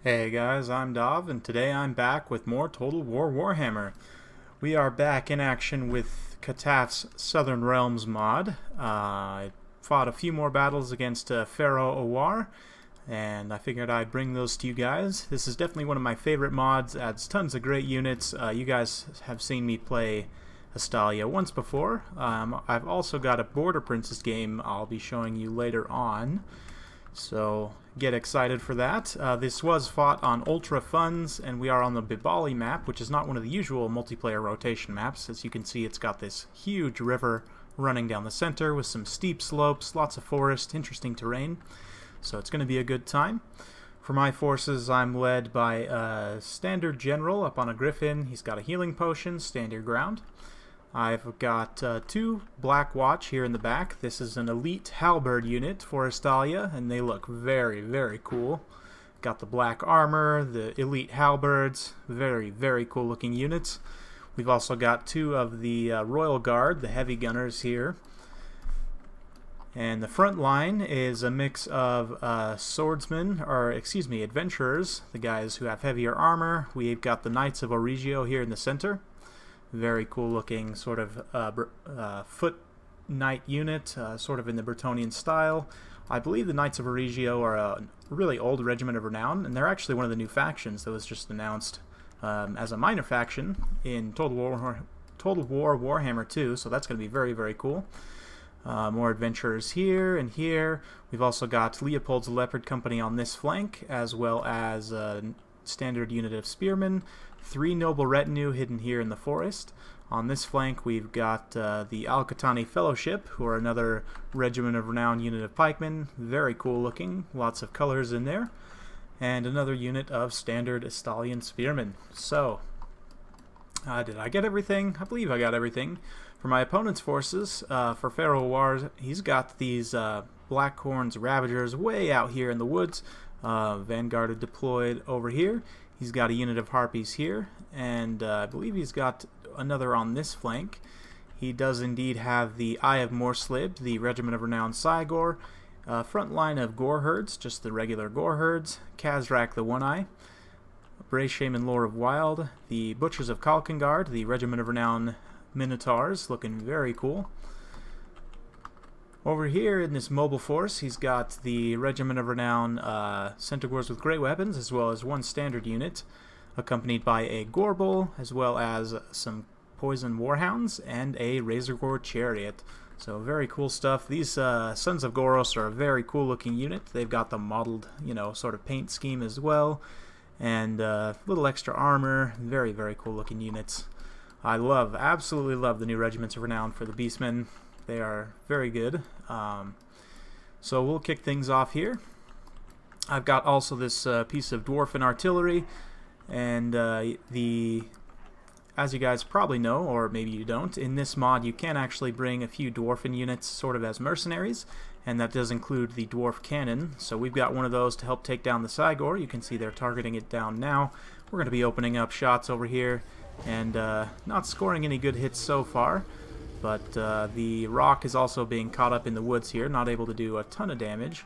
Hey guys, I'm Dov, and today I'm back with more Total War Warhammer. We are back in action with Cataph's Southern Realms mod. I fought a few more battles against Pharaoh Owar, and I figured I'd bring those to you guys. This is definitely one of my favorite mods, adds tons of great units. You guys have seen me play Estalia once before. I've also got a Border Princess game I'll be showing you later on. So get excited for that. This was fought on Ultra Funds, and we are on the Bibali map, which is not one of the usual multiplayer rotation maps. As you can see, it's got this huge river running down the center with some steep slopes, lots of forest, interesting terrain. So it's going to be a good time. For my forces, I'm led by a Standard General up on a Griffin. He's got a healing potion, stand your ground. I've got two Black Watch here in the back. This is an elite halberd unit for Estalia, and they look very, very cool. Got the black armor, the elite halberds, very, very cool looking units. We've also got two of the Royal Guard, the heavy gunners here. And the front line is a mix of swordsmen, or excuse me, adventurers, the guys who have heavier armor. We've got the Knights of Origio here in the center. Very cool looking sort of foot knight unit, sort of in the Bretonnian style. I believe the Knights of Origio are a really old regiment of renown, and they're actually one of the new factions that was just announced as a minor faction in Total War Warhammer 2, so that's going to be very, very cool. More adventurers here and here. We've also got Leopold's Leopard Company on this flank, as well as a standard unit of spearmen. Three noble retinue hidden here in the forest. On this flank we've got the Al-Qatani Fellowship, who are another regiment of renown unit of pikemen. Very cool looking, lots of colors in there. And another unit of standard Estalian spearmen. So, did I get everything? I believe I got everything. For my opponent's forces, for Pharaoh Owar, he's got these Blackhorns Ravagers way out here in the woods. Vanguard deployed over here. He's got a unit of Harpies here, and I believe he's got another on this flank. He does indeed have the Eye of Morslib, the Regiment of Renowned Cygor, front line of Gore Herds, just the regular Gore Herds, Khazrak the One-Eye, Bray Shaman Lore of Wild, the Butchers of Kalkengard, the Regiment of Renowned Minotaurs, looking very cool. Over here in this mobile force, he's got the Regiment of Renown Centaurs with Great Weapons, as well as one standard unit, accompanied by a Gorbel, as well as some Poison Warhounds, and a Razor Gore Chariot. So very cool stuff. These Sons of Goros are a very cool looking unit. They've got the modeled, sort of paint scheme as well, and little extra armor. Very, very cool looking units. I absolutely love the new Regiments of Renown for the Beastmen. They are very good. So we'll kick things off here. I've got also this piece of Dwarfen artillery, and as you guys probably know, or maybe you don't, in this mod you can actually bring a few Dwarfen units sort of as mercenaries, and that does include the Dwarf Cannon. So we've got one of those to help take down the Cygor. You can see they're targeting it down now. We're going to be opening up shots over here, and not scoring any good hits so far. But the Rock is also being caught up in the woods here, not able to do a ton of damage.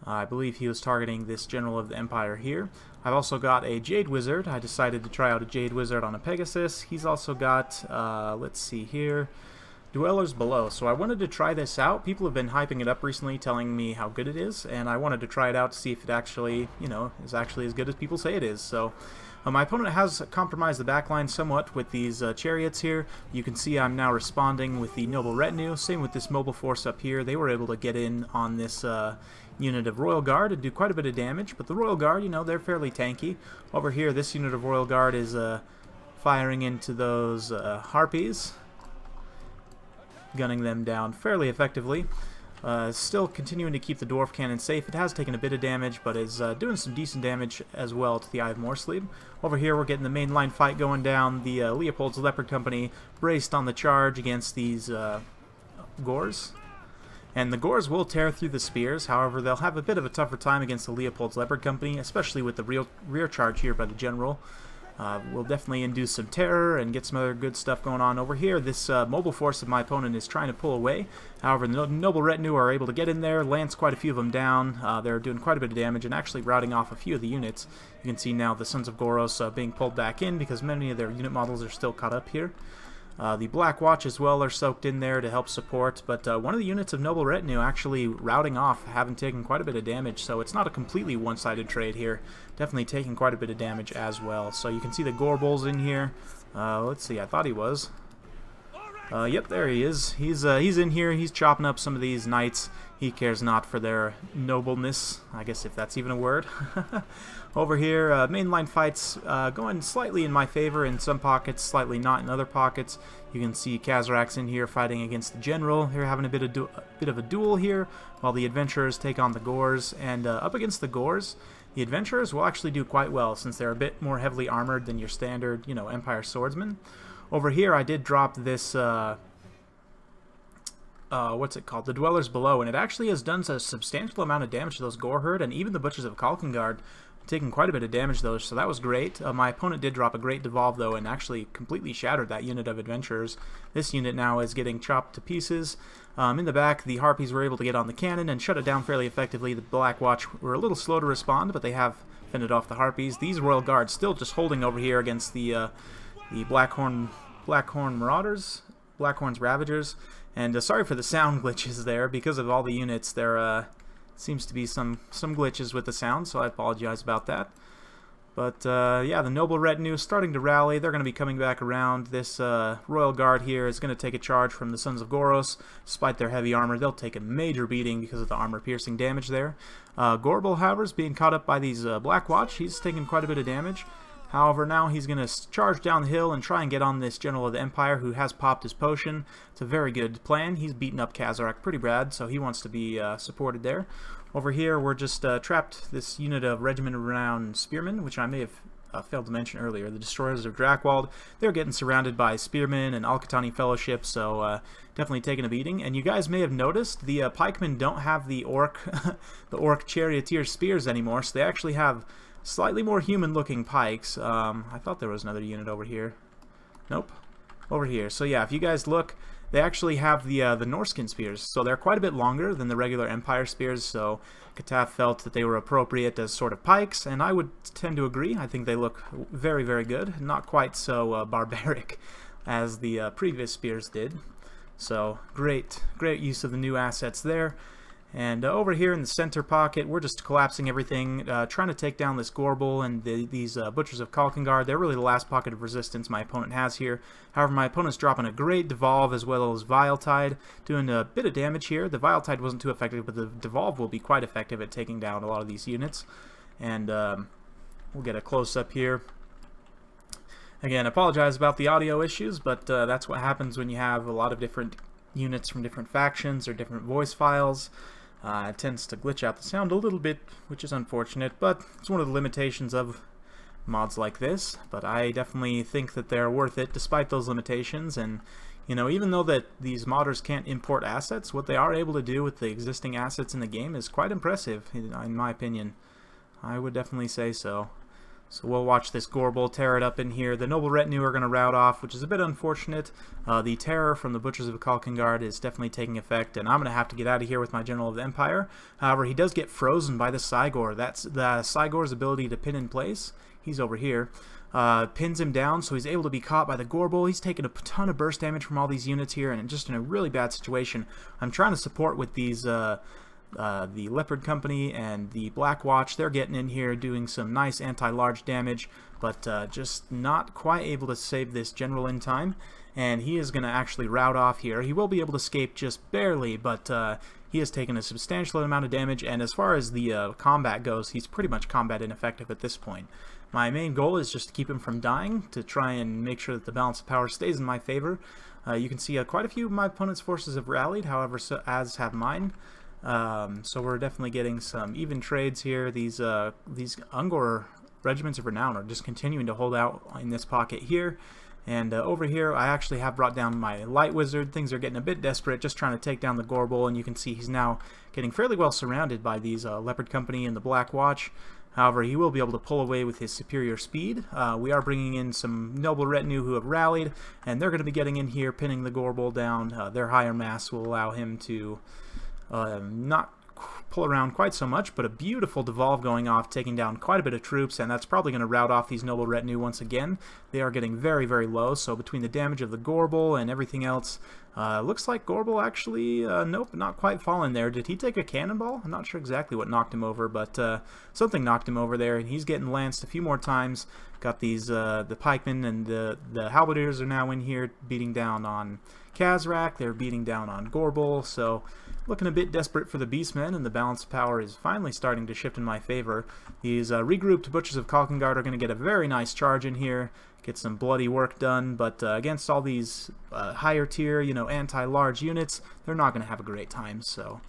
I believe he was targeting this General of the Empire here. I've also got a Jade Wizard. I decided to try out a Jade Wizard on a Pegasus. He's also got, let's see here, Dwellers Below. So I wanted to try this out. People have been hyping it up recently, telling me how good it is, and I wanted to try it out to see if it actually, is actually as good as people say it is. So my opponent has compromised the backline somewhat with these chariots here. You can see I'm now responding with the Noble Retinue. Same with this mobile force up here. They were able to get in on this unit of Royal Guard and do quite a bit of damage. But the Royal Guard, they're fairly tanky. Over here, this unit of Royal Guard is firing into those Harpies, gunning them down fairly effectively. Still continuing to keep the Dwarf Cannon safe. It has taken a bit of damage, but is doing some decent damage as well to the Eye of Morslib. Over here we're getting the main line fight going down. The Leopold's Leopard Company braced on the charge against these Gores. And the Gores will tear through the spears, however they'll have a bit of a tougher time against the Leopold's Leopard Company, especially with the rear charge here by the General. We'll definitely induce some terror and get some other good stuff going on over here. This mobile force of my opponent is trying to pull away. However, the noble retinue are able to get in there, lance quite a few of them down. They're doing quite a bit of damage and actually routing off a few of the units. You can see now the Sons of Goros being pulled back in because many of their unit models are still caught up here. The Black Watch as well are soaked in there to help support, but one of the units of Noble Retinue actually routing off, having taken quite a bit of damage, so it's not a completely one-sided trade here. Definitely taking quite a bit of damage as well. So you can see the Gorbul's in here. Let's see, I thought he was. Yep, there he is. He's in here. He's chopping up some of these knights. He cares not for their nobleness, I guess, if that's even a word. Over here, mainline fights going slightly in my favor in some pockets, slightly not in other pockets. You can see Khazrak's in here fighting against the general. They're having a bit of a duel here, while the adventurers take on the Gors. And up against the Gors, the adventurers will actually do quite well, since they're a bit more heavily armored than your standard, Empire swordsmen. Over here, I did drop this, what's it called? The Dwellers Below, and it actually has done a substantial amount of damage to those Gore Herd, and even the Butchers of Kalkengard, taking quite a bit of damage, though, so that was great. My opponent did drop a great devolve, though, and actually completely shattered that unit of adventurers. This unit now is getting chopped to pieces. In the back, the Harpies were able to get on the cannon and shut it down fairly effectively. The Black Watch were a little slow to respond, but they have fended off the Harpies. These Royal Guards still just holding over here against the Blackhorn Marauders, Blackhorn's Ravagers. And sorry for the sound glitches there. Because of all the units, there seems to be some glitches with the sound, so I apologize about that. But yeah, the Noble Retinue is starting to rally. They're going to be coming back around. This Royal Guard here is going to take a charge from the Sons of Goros. Despite their heavy armor, they'll take a major beating because of the armor-piercing damage there. Gorbul, however, is being caught up by these Black Watch. He's taking quite a bit of damage. However, now he's going to charge down the hill and try and get on this General of the Empire who has popped his potion. It's a very good plan. He's beaten up Khazrak pretty bad, so he wants to be supported there. Over here, we're just trapped this unit of Regiment Renowned Spearmen, which I may have failed to mention earlier. The Destroyers of Drakwald, they're getting surrounded by Spearmen and Al-Qatani Fellowship, so definitely taking a beating. And you guys may have noticed the Pikemen don't have the Orc, the Orc Charioteer Spears anymore, so they actually have slightly more human-looking pikes. I thought there was another unit over here. Nope. Over here. So yeah, if you guys look, they actually have the Norskin spears. So they're quite a bit longer than the regular Empire spears, so Cataph felt that they were appropriate as sort of pikes, and I would tend to agree. I think they look very, very good. Not quite so barbaric as the previous spears did. So great use of the new assets there. And over here in the center pocket, we're just collapsing everything, trying to take down this Gorbul and these Butchers of Kalkengard. They're really the last pocket of resistance my opponent has here. However, my opponent's dropping a great Devolve as well as Viletide, doing a bit of damage here. The Viletide wasn't too effective, but the Devolve will be quite effective at taking down a lot of these units. And we'll get a close-up here. Again, apologize about the audio issues, but that's what happens when you have a lot of different units from different factions or different voice files. It tends to glitch out the sound a little bit, which is unfortunate, but it's one of the limitations of mods like this. But I definitely think that they're worth it despite those limitations, and even though that these modders can't import assets, what they are able to do with the existing assets in the game is quite impressive, in my opinion. I would definitely say so. So we'll watch this Gorbul tear it up in here. The Noble Retinue are going to rout off, which is a bit unfortunate. The terror from the Butchers of Kalkengard is definitely taking effect, and I'm going to have to get out of here with my General of the Empire. However, he does get frozen by the Cygor. That's the Cygor's ability to pin in place. He's over here. Pins him down, so he's able to be caught by the Gorbul. He's taking a ton of burst damage from all these units here, and just in a really bad situation. I'm trying to support with these the Leopard Company and the Black Watch. They're getting in here doing some nice anti-large damage, but just not quite able to save this general in time, and he is going to actually rout off here. He will be able to escape just barely, but he has taken a substantial amount of damage, and as far as the combat goes, he's pretty much combat ineffective at this point. My main goal is just to keep him from dying, to try and make sure that the balance of power stays in my favor. You can see quite a few of my opponent's forces have rallied, however, as have mine. So we're definitely getting some even trades here. These Ungor regiments of renown are just continuing to hold out in this pocket here. And over here, I actually have brought down my Light Wizard. Things are getting a bit desperate, just trying to take down the Gorbul, and you can see he's now getting fairly well surrounded by these Leopard Company and the Black Watch. However, he will be able to pull away with his superior speed. We are bringing in some noble retinue who have rallied, and they're going to be getting in here, pinning the Gorbel down. Their higher mass will allow him to not pull around quite so much, but a beautiful devolve going off, taking down quite a bit of troops, and that's probably going to rout off these noble retinue once again. They are getting very, very low, so between the damage of the Gorbel and everything else, looks like Gorbel actually, nope, not quite fallen there. Did he take a cannonball? I'm not sure exactly what knocked him over, but something knocked him over there, and he's getting lanced a few more times. Got these, the pikemen and the halberdiers are now in here beating down on Khazrak. They're beating down on Gorbel, so looking a bit desperate for the Beastmen, and the balance of power is finally starting to shift in my favor. These regrouped Butchers of Kalkengard are going to get a very nice charge in here, get some bloody work done, but against all these higher tier, anti-large units, they're not going to have a great time. So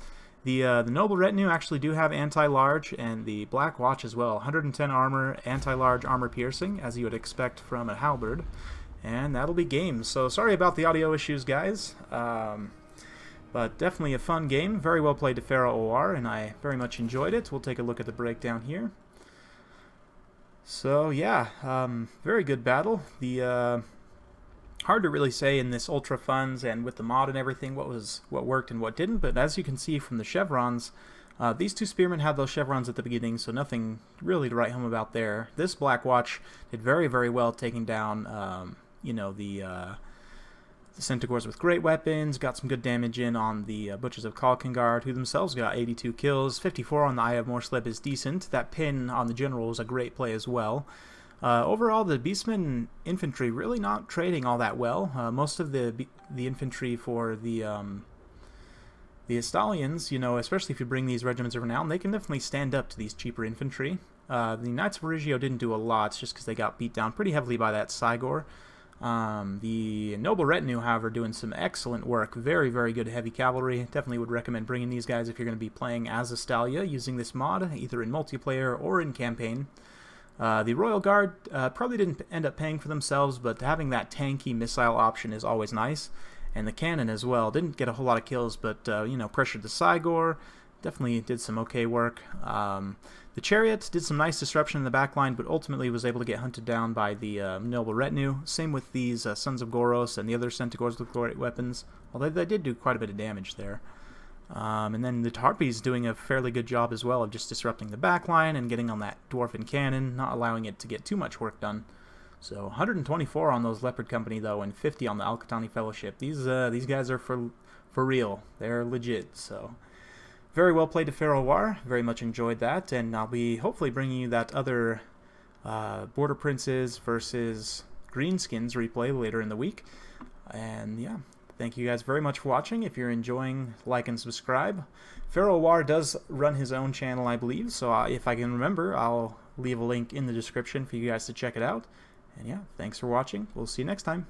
the noble retinue actually do have anti-large, and the Black Watch as well. 110 armor, anti-large armor piercing, as you would expect from a halberd, and that'll be game. So sorry about the audio issues, guys. But definitely a fun game. Very well played to Pharaoh OR, and I very much enjoyed it. We'll take a look at the breakdown here. So yeah, very good battle. The hard to really say in this ultra funds and with the mod and everything what worked and what didn't. But as you can see from the chevrons, these two spearmen had those chevrons at the beginning, so nothing really to write home about there. This Black Watch did very, very well taking down, the Centaurs with great weapons, got some good damage in on the Butchers of Kalkengard, who themselves got 82 kills. 54 on the Eye of Morsleb is decent. That pin on the General was a great play as well. Overall, the Beastmen infantry really not trading all that well. Most of the infantry for the Estalians, especially if you bring these regiments over now, they can definitely stand up to these cheaper infantry. The Knights of Origio didn't do a lot, just because they got beat down pretty heavily by that Cygor. The noble retinue, however, doing some excellent work. Very, very good heavy cavalry. Definitely would recommend bringing these guys if you're going to be playing as Estalia using this mod, either in multiplayer or in campaign. The Royal Guard probably didn't end up paying for themselves, but having that tanky missile option is always nice. And the cannon as well. Didn't get a whole lot of kills, but pressured the Cygor. Definitely did some okay work. The Chariot did some nice disruption in the backline, but ultimately was able to get hunted down by the noble retinue. Same with these Sons of Goros and the other Centaurs with great weapons, although they did do quite a bit of damage there. And then the Harpies doing a fairly good job as well of just disrupting the backline and getting on that Dwarf Cannon, not allowing it to get too much work done. So 124 on those Leopard Company though, and 50 on the Al-Qatani Fellowship. These guys are for real. They're legit. So very well played to Pharaoh War. Very much enjoyed that, and I'll be hopefully bringing you that other Border Princes versus Greenskins replay later in the week. And yeah, thank you guys very much for watching. If you're enjoying, like and subscribe. Pharaoh War does run his own channel, I believe, so if I can remember, I'll leave a link in the description for you guys to check it out. And yeah, thanks for watching. We'll see you next time.